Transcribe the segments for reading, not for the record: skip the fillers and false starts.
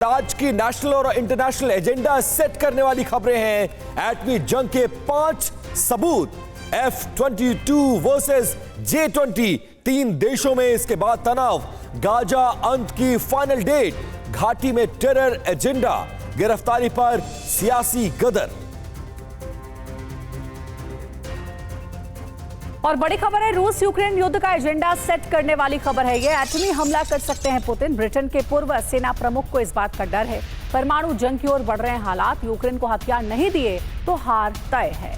आज की नेशनल और इंटरनेशनल एजेंडा सेट करने वाली खबरें हैं। एटमी जंग के 5 सबूत, F-22 वर्सेस J-20, 3 देशों में इसके बाद तनाव, गाजा अंत की फाइनल डेट, घाटी में टेरर एजेंडा, गिरफ्तारी पर सियासी गदर। और बड़ी खबर है, रूस यूक्रेन युद्ध का एजेंडा सेट करने वाली खबर है ये। एटमी हमला कर सकते हैं पुतिन। ब्रिटेन के पूर्व सेना प्रमुख को इस बात का डर है। परमाणु जंग की ओर बढ़ रहे हैं हालात। यूक्रेन को हथियार नहीं दिए तो हार तय है।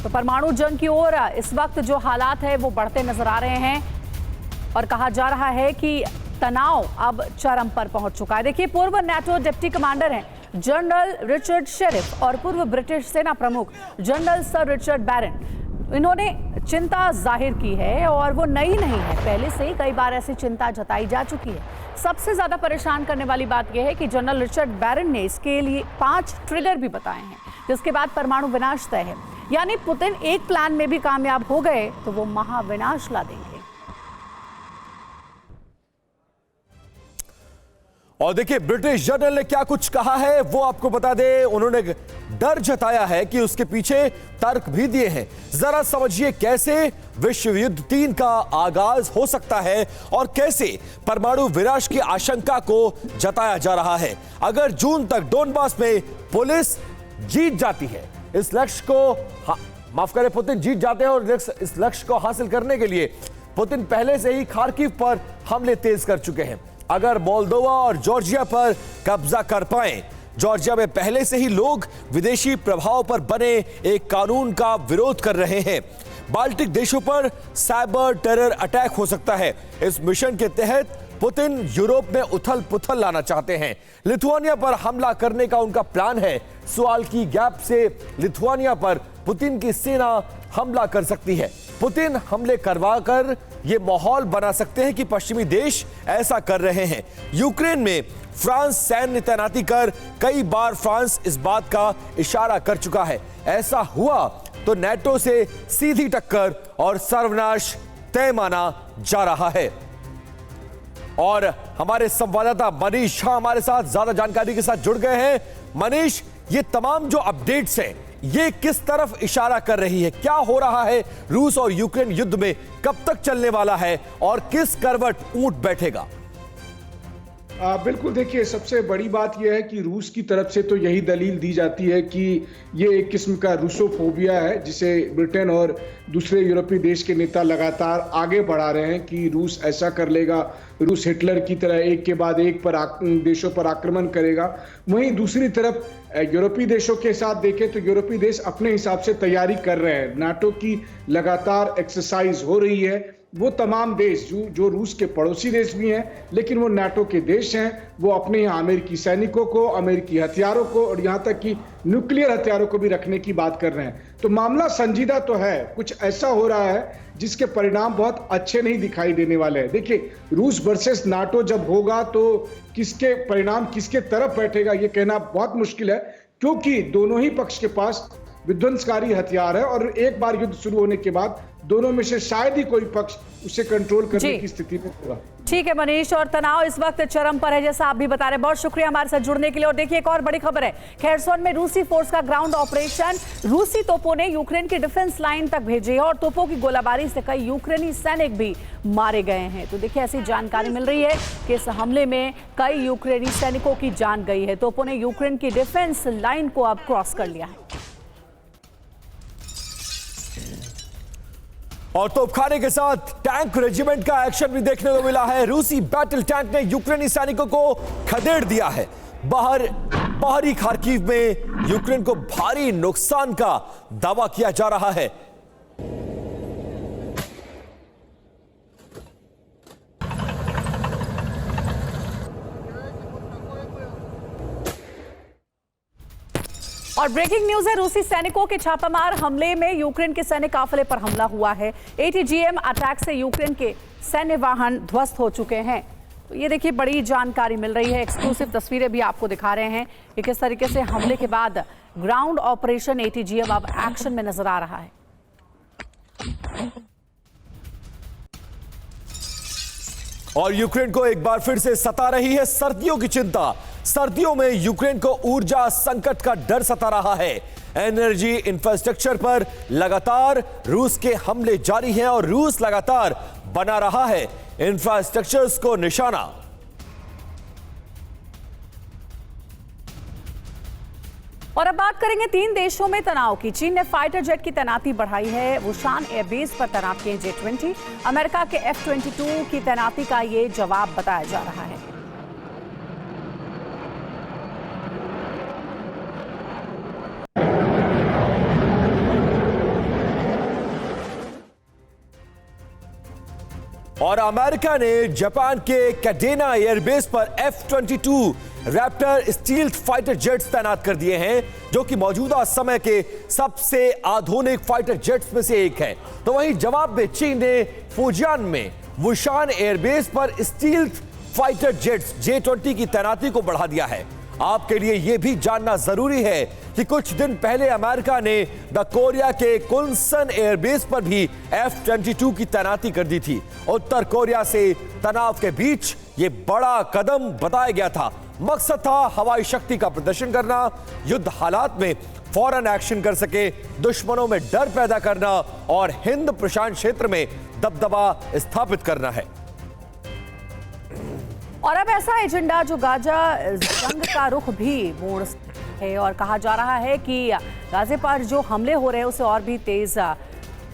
तो परमाणु जंग की ओर इस वक्त जो हालात है वो बढ़ते नजर आ रहे हैं और कहा जा रहा है कि तनाव अब चरम पर पहुंच चुका है। देखिए, पूर्व नाटो डिप्टी कमांडर हैं जनरल रिचर्ड शेरिफ और पूर्व ब्रिटिश सेना प्रमुख जनरल सर रिचर्ड बैरन, इन्होंने चिंता जाहिर की है और वो नई नहीं है, पहले से ही कई बार ऐसी चिंता जताई जा चुकी है। सबसे ज्यादा परेशान करने वाली बात यह है कि जनरल रिचर्ड बैरन ने इसके लिए 5 ट्रिगर भी बताए हैं, जिसके बाद परमाणु विनाश तय है। यानी पुतिन एक प्लान में भी कामयाब हो गए तो वो महाविनाश ला देंगे। और देखिए, ब्रिटिश जर्नल ने क्या कुछ कहा है वो आपको बता दें। उन्होंने डर जताया है कि उसके पीछे तर्क भी दिए हैं। जरा समझिए कैसे विश्व युद्ध 3 का आगाज हो सकता है और कैसे परमाणु विनाश की आशंका को जताया जा रहा है। अगर जून तक डोनबास में पुलिस जीत जाती है, इस लक्ष्य को माफ करें, पुतिन जीत जाते हैं और इस लक्ष्य को हासिल करने के लिए पुतिन पहले से ही खार्किव पर हमले तेज कर चुके हैं। अगर मोल्दोवा और जॉर्जिया पर कब्जा कर पाए, जॉर्जिया में पहले से ही लोग विदेशी प्रभाव पर बने एक कानून का विरोध कर रहे हैं। बाल्टिक देशों पर साइबर टेरर अटैक हो सकता है। इस मिशन के तहत पुतिन यूरोप में उथल पुथल लाना चाहते हैं। लिथुआनिया पर हमला करने का उनका प्लान है। सुआल की गैप से लिथुआनिया पर पुतिन की सेना हमला कर सकती है। पुतिन हमले करवाकर ये माहौल बना सकते हैं कि पश्चिमी देश ऐसा कर रहे हैं। यूक्रेन में फ्रांस सैन्य तैनाती कर कई बार फ्रांस इस बात का इशारा कर चुका है। ऐसा हुआ तो नाटो से सीधी टक्कर और सर्वनाश तय माना जा रहा है। और हमारे संवाददाता मनीष हमारे साथ ज्यादा जानकारी के साथ जुड़ गए हैं। मनीष, ये तमाम जो अपडेट्स हैं ये किस तरफ इशारा कर रही है? क्या हो रहा है? रूस और यूक्रेन युद्ध में कब तक चलने वाला है और किस करवट ऊंट बैठेगा? बिल्कुल, देखिए, सबसे बड़ी बात यह है कि रूस की तरफ से तो यही दलील दी जाती है कि ये एक किस्म का रूसोफोबिया है, जिसे ब्रिटेन और दूसरे यूरोपीय देश के नेता लगातार आगे बढ़ा रहे हैं कि रूस ऐसा कर लेगा, रूस हिटलर की तरह एक के बाद एक देशों पर आक्रमण करेगा। वहीं दूसरी तरफ यूरोपीय देशों के साथ देखें तो यूरोपीय देश अपने हिसाब से तैयारी कर रहे हैं। नाटो की लगातार एक्सरसाइज हो रही है। वो तमाम देश जो रूस के पड़ोसी देश भी हैं, लेकिन वो नाटो के देश हैं, वो अपने यहाँ अमेरिकी सैनिकों को, अमेरिकी हथियारों को और यहाँ तक कि न्यूक्लियर हथियारों को भी रखने की बात कर रहे हैं। तो मामला संजीदा तो है, कुछ ऐसा हो रहा है जिसके परिणाम बहुत अच्छे नहीं दिखाई देने वाले हैं। देखिए, रूस वर्सेस नाटो जब होगा तो किसके परिणाम किसके तरफ बैठेगा ये कहना बहुत मुश्किल है, क्योंकि दोनों ही पक्ष के पास विध्वंसकारी हथियार है और एक बार युद्ध शुरू होने के बाद दोनों में से शायद ही कोई पक्ष उसे कंट्रोल करने की स्थिति में होगा। ठीक है मनीष, और तनाव इस वक्त चरम पर है जैसा आप भी बता रहे हैं। बहुत शुक्रिया हमारे साथ जुड़ने के लिए। और देखिए, एक और बड़ी खबर है, खेरसोन में रूसी फोर्स का ग्राउंड ऑपरेशन। रूसी तोपों ने यूक्रेन की डिफेंस लाइन तक भेजे और तोपों की गोलाबारी से कई यूक्रेनी सैनिक भी मारे गए हैं। तो देखिए, ऐसी जानकारी मिल रही है कि इस हमले में कई यूक्रेनी सैनिकों की जान गई है। तोपों ने यूक्रेन की डिफेंस लाइन को अब क्रॉस कर लिया है। और तोपखाने के साथ टैंक रेजिमेंट का एक्शन भी देखने को मिला है। रूसी बैटल टैंक ने यूक्रेनी सैनिकों को खदेड़ दिया है। बाहरी खार्किव में यूक्रेन को भारी नुकसान का दावा किया जा रहा है। और ब्रेकिंग न्यूज है, रूसी सैनिकों के छापामार हमले में यूक्रेन के सैन्य काफिले पर हमला हुआ है। ATGM अटैक से यूक्रेन के सैन्य वाहन ध्वस्त हो चुके हैं। तो ये देखिए, बड़ी जानकारी मिल रही है। एक्सक्लूसिव तस्वीरें भी आपको दिखा रहे हैं कि किस तरीके से हमले के बाद ग्राउंड ऑपरेशन ATGM अब एक्शन में नजर आ रहा है। और यूक्रेन को एक बार फिर से सता रही है सर्दियों की चिंता। सर्दियों में यूक्रेन को ऊर्जा संकट का डर सता रहा है। एनर्जी इंफ्रास्ट्रक्चर पर लगातार रूस के हमले जारी हैं और रूस लगातार बना रहा है इंफ्रास्ट्रक्चर्स को निशाना। और अब बात करेंगे 3 देशों में तनाव की। चीन ने फाइटर जेट की तैनाती बढ़ाई है। वुशान एयरबेस पर तैनात किए J-20। अमेरिका के F-22 की तैनाती का ये जवाब बताया जा रहा है। और अमेरिका ने जापान के कैडेना एयरबेस पर F-22 Raptor stealth fighter jets तैनात कर दिए हैं, जो कि मौजूदा समय के सबसे आधुनिक फाइटर जेट्स में से एक है। तो वहीं जवाब में चीन ने फुजियान में वुशान एयरबेस पर स्टील्थ फाइटर जेट्स J-20 की तैनाती को बढ़ा दिया है। आपके लिए यह भी जानना जरूरी है कि कुछ दिन पहले अमेरिका ने द कोरिया के कुनसन एयरबेस पर भी F-22 की तैनाती कर दी थी। उत्तर कोरिया से तनाव के बीच यह बड़ा कदम बताया गया था। मकसद था हवाई शक्ति का प्रदर्शन करना, युद्ध हालात में फौरन एक्शन कर सके, दुश्मनों में डर पैदा करना और हिंद प्रशांत क्षेत्र में दबदबा स्थापित करना है। और अब ऐसा एजेंडा जो गाजा जंग का रुख भी मोड़ है और कहा जा रहा है कि गाजे पर जो हमले हो रहे हैं उसे और भी तेज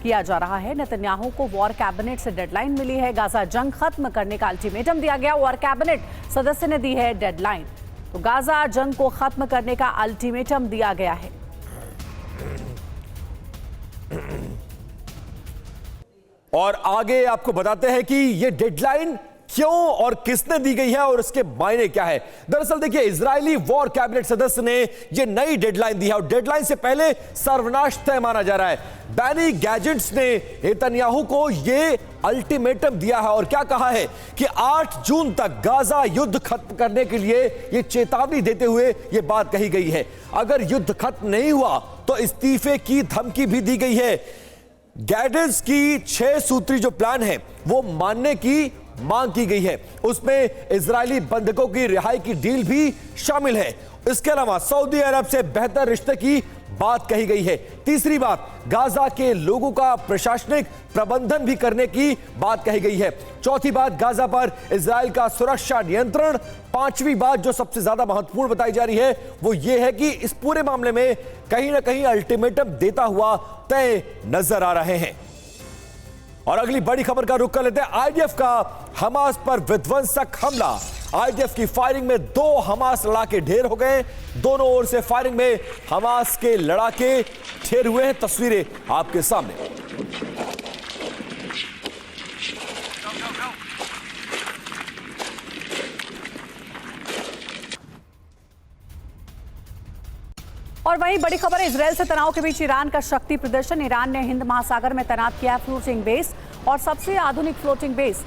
किया जा रहा है। नेतन्याहू को वॉर कैबिनेट से डेडलाइन मिली है। गाजा जंग खत्म करने का अल्टीमेटम दिया गया। वॉर कैबिनेट सदस्य ने दी है डेडलाइन। तो गाजा जंग को खत्म करने का अल्टीमेटम दिया गया है। और आगे आपको बताते हैं कि यह डेडलाइन क्यों और किसने दी गई है और उसके मायने क्या है। दरअसल देखिए, इजरायली वॉर कैबिनेट सदस्य ने यह नई डेडलाइन दी है और डेडलाइन से पहले सर्वनाश तय माना जा रहा है। बैनी गैजेट्स ने नेतन्याहू को यह अल्टीमेटम दिया है और क्या कहा है कि 8 जून तक गाजा युद्ध खत्म करने के लिए यह चेतावनी देते हुए यह बात कही गई है। अगर युद्ध खत्म नहीं हुआ तो इस्तीफे की धमकी भी दी गई है। गैडेंस की 6 सूत्री जो प्लान है वो मानने की मांग की गई है। उसमें इजरायली बंधकों की रिहाई की डील भी शामिल है। इसके अलावा सऊदी अरब से बेहतर रिश्ते की बात कही गई है। तीसरी बात, गाजा के लोगों का प्रशासनिक प्रबंधन भी करने की बात कही गई है। चौथी बात, गाजा पर इजराइल का सुरक्षा नियंत्रण। पांचवी बात जो सबसे ज्यादा महत्वपूर्ण बताई जा रही है वो ये है कि इस पूरे मामले में कहीं ना कहीं अल्टीमेटम देता हुआ तय नजर आ रहे हैं। और अगली बड़ी खबर का रुख कर लेते हैं। आईडीएफ का हमास पर विध्वंसक हमला। आईडीएफ की फायरिंग में 2 हमास लड़ाके ढेर हो गए। दोनों ओर से फायरिंग में हमास के लड़ाके ढेर हुए हैं। तस्वीरें आपके सामने। और वहीं बड़ी खबर है, इजरायल से तनाव के बीच ईरान का शक्ति प्रदर्शन। ईरान ने हिंद महासागर में तैनात किया फ्लोटिंग बेस और सबसे आधुनिक फ्लोटिंग बेस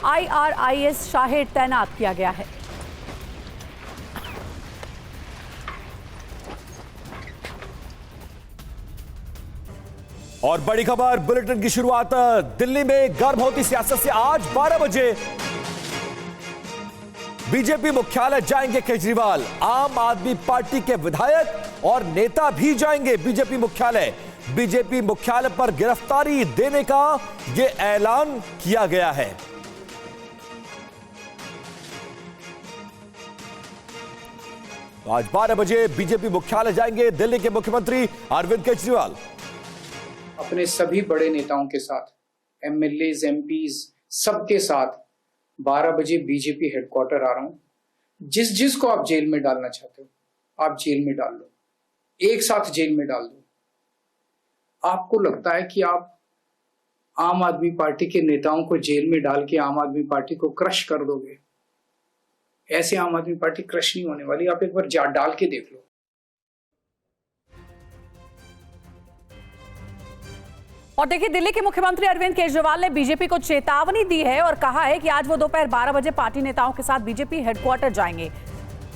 IRIS शाहिद तैनात किया गया है। और बड़ी खबर बुलेटिन की शुरुआत दिल्ली में गर्भवती सियासत से। आज 12 बजे बीजेपी मुख्यालय जाएंगे केजरीवाल। आम आदमी पार्टी के विधायक और नेता भी जाएंगे बीजेपी मुख्यालय। बीजेपी मुख्यालय पर गिरफ्तारी देने का यह ऐलान किया गया है। तो आज 12 बजे बीजेपी मुख्यालय जाएंगे दिल्ली के मुख्यमंत्री अरविंद केजरीवाल। अपने सभी बड़े नेताओं के साथ, MLAs, MPs सबके साथ 12 बजे बीजेपी हेडक्वार्टर आ रहा हूं। जिसको आप जेल में डालना चाहते हो आप जेल में डाल लो, एक साथ जेल में डाल दो। आपको लगता है कि आप आम आदमी पार्टी के नेताओं को जेल में डाल के आम आदमी पार्टी को क्रश कर दोगे? ऐसे आम आदमी पार्टी क्रश नहीं होने वाली। आप एक बार डाल के देख लो। और देखिए, दिल्ली के मुख्यमंत्री अरविंद केजरीवाल ने बीजेपी को चेतावनी दी है और कहा है कि आज वो दोपहर 12 बजे पार्टी नेताओं के साथ बीजेपी हेडक्वार्टर जाएंगे।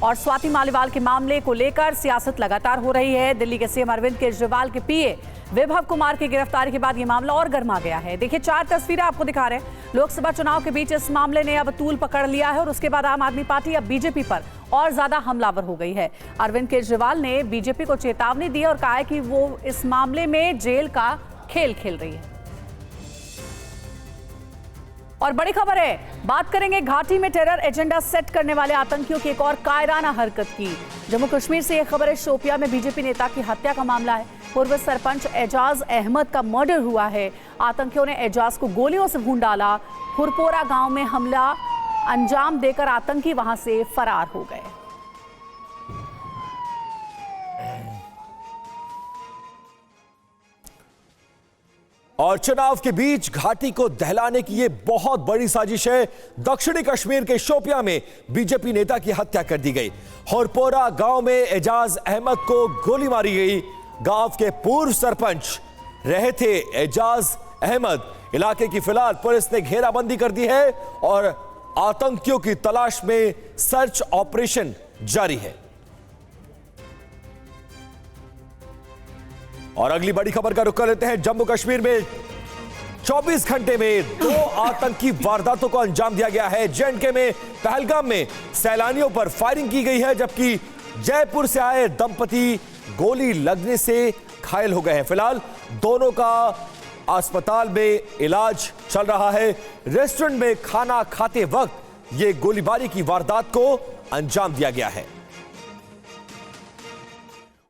और स्वाति मालीवाल के मामले को लेकर सियासत लगातार हो रही है। दिल्ली के सीएम अरविंद केजरीवाल के पीए विभव कुमार की गिरफ्तारी के बाद ये मामला और गर्मा गया है। देखिए 4 तस्वीरें आपको दिखा रहे हैं। लोकसभा चुनाव के बीच इस मामले ने अब तूल पकड़ लिया है और उसके बाद आम आदमी पार्टी अब बीजेपी पर और ज्यादा हमलावर हो गई है। अरविंद केजरीवाल ने बीजेपी को चेतावनी दी और कहा है कि वो इस मामले में जेल का खेल खेल रही है। और बड़ी खबर है, बात करेंगे घाटी में टेरर एजेंडा सेट करने वाले आतंकियों की एक और कायराना हरकत की। जम्मू कश्मीर से यह खबर है, शोपिया में बीजेपी नेता की हत्या का मामला है। पूर्व सरपंच एजाज अहमद का मर्डर हुआ है। आतंकियों ने एजाज को गोलियों से भून डाला। हुरपोरा गांव में हमला अंजाम देकर आतंकी वहां से फरार हो गए। और चुनाव के बीच घाटी को दहलाने की यह बहुत बड़ी साजिश है। दक्षिणी कश्मीर के शोपिया में बीजेपी नेता की हत्या कर दी गई। हुरपोरा गांव में एजाज अहमद को गोली मारी गई। गांव के पूर्व सरपंच रहे थे एजाज अहमद। इलाके की फिलहाल पुलिस ने घेराबंदी कर दी है और आतंकियों की तलाश में सर्च ऑपरेशन जारी है। और अगली बड़ी खबर का रुख कर लेते हैं। जम्मू कश्मीर में 24 घंटे में 2 आतंकी वारदातों को अंजाम दिया गया है। जे&के में पहलगाम में सैलानियों पर फायरिंग की गई है, जबकि जयपुर से आए दंपति गोली लगने से घायल हो गए हैं। फिलहाल दोनों का अस्पताल में इलाज चल रहा है। रेस्टोरेंट में खाना खाते वक्त यह गोलीबारी की वारदात को अंजाम दिया गया है।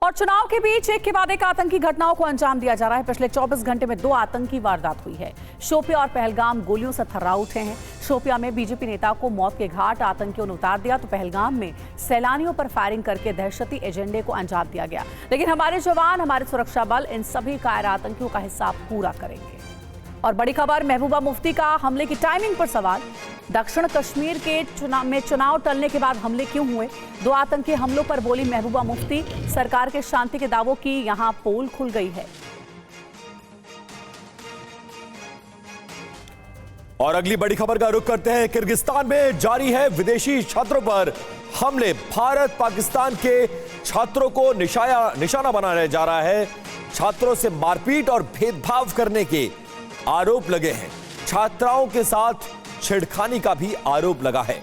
और चुनाव के बीच एक के बाद एक आतंकी घटनाओं को अंजाम दिया जा रहा है। पिछले 24 घंटे में 2 आतंकी वारदात हुई है। शोपिया और पहलगाम गोलियों से थर्रा उठे हैं। शोपिया में बीजेपी नेता को मौत के घाट आतंकियों ने उतार दिया, तो पहलगाम में सैलानियों पर फायरिंग करके दहशती एजेंडे को अंजाम दिया गया। लेकिन हमारे जवान, हमारे सुरक्षा बल इन सभी कायर आतंकियों का हिसाब पूरा करेंगे। और बड़ी खबर, महबूबा मुफ्ती का हमले की टाइमिंग पर सवाल। दक्षिण कश्मीर के चुनाव टलने के बाद हमले क्यों हुए? 2 आतंकी हमलों पर बोली महबूबा मुफ्ती। सरकार के शांति के दावों की यहां पोल खुल गई है। और अगली बड़ी खबर का रुख करते हैं। किर्गिस्तान में जारी है विदेशी छात्रों पर हमले। भारत पाकिस्तान के छात्रों को निशाना बनाया जा रहा है। छात्रों से मारपीट और भेदभाव करने के आरोप लगे हैं। छात्राओं के साथ छेड़खानी का भी आरोप लगा है।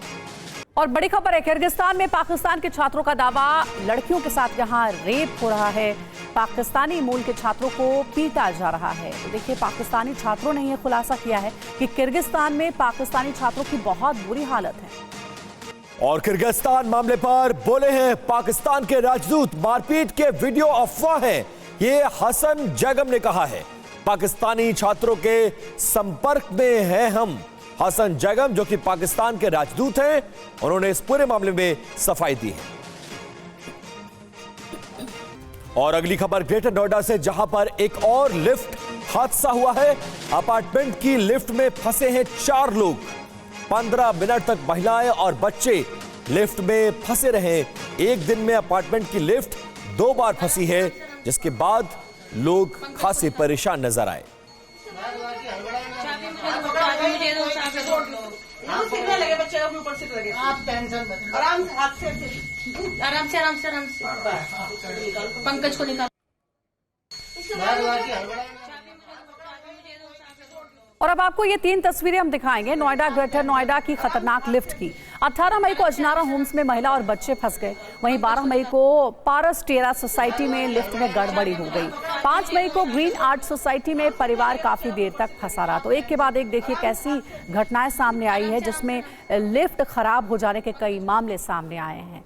और बड़ी खबर है, किर्गिस्तान में पाकिस्तान के छात्रों का दावा, लड़कियों के साथ यहां रेप हो रहा है। पाकिस्तानी मूल के छात्रों को पीटा जा रहा है। तो देखिए, पाकिस्तानी छात्रों ने यह खुलासा किया है कि किर्गिस्तान में पाकिस्तानी छात्रों की बहुत बुरी हालत है। और किर्गिस्तान मामले पर बोले हैं पाकिस्तान के राजदूत, मारपीट के वीडियो अफवाह हैं, ये हसन जैगम ने कहा है। पाकिस्तानी छात्रों के संपर्क में हैं हम। हसन जैगम, जो कि पाकिस्तान के राजदूत हैं, उन्होंने इस पूरे मामले में सफाई दी है। और अगली खबर ग्रेटर नोएडा से, जहां पर एक और लिफ्ट हादसा हुआ है। अपार्टमेंट की लिफ्ट में फंसे हैं 4 लोग। 15 मिनट तक महिलाएं और बच्चे लिफ्ट में फंसे रहे। एक दिन में अपार्टमेंट की लिफ्ट 2 बार फंसी है, जिसके बाद लोग खासे परेशान नजर आए। आराम से पंकज को निकाल। और अब आपको ये 3 तस्वीरें हम दिखाएंगे नोएडा, ग्रेटर नोएडा की खतरनाक लिफ्ट की। 18 मई को अजनारा होम्स में महिला और बच्चे फंस गए। वहीं 12 मई को पारस टेरा सोसाइटी में लिफ्ट में गड़बड़ी हो गई। 5 मई को ग्रीन आर्ट सोसाइटी में परिवार काफी देर तक फंसा रहा। तो एक के बाद एक देखिए कैसी घटनाएं सामने आई है, जिसमें लिफ्ट खराब हो जाने के कई मामले सामने आए हैं।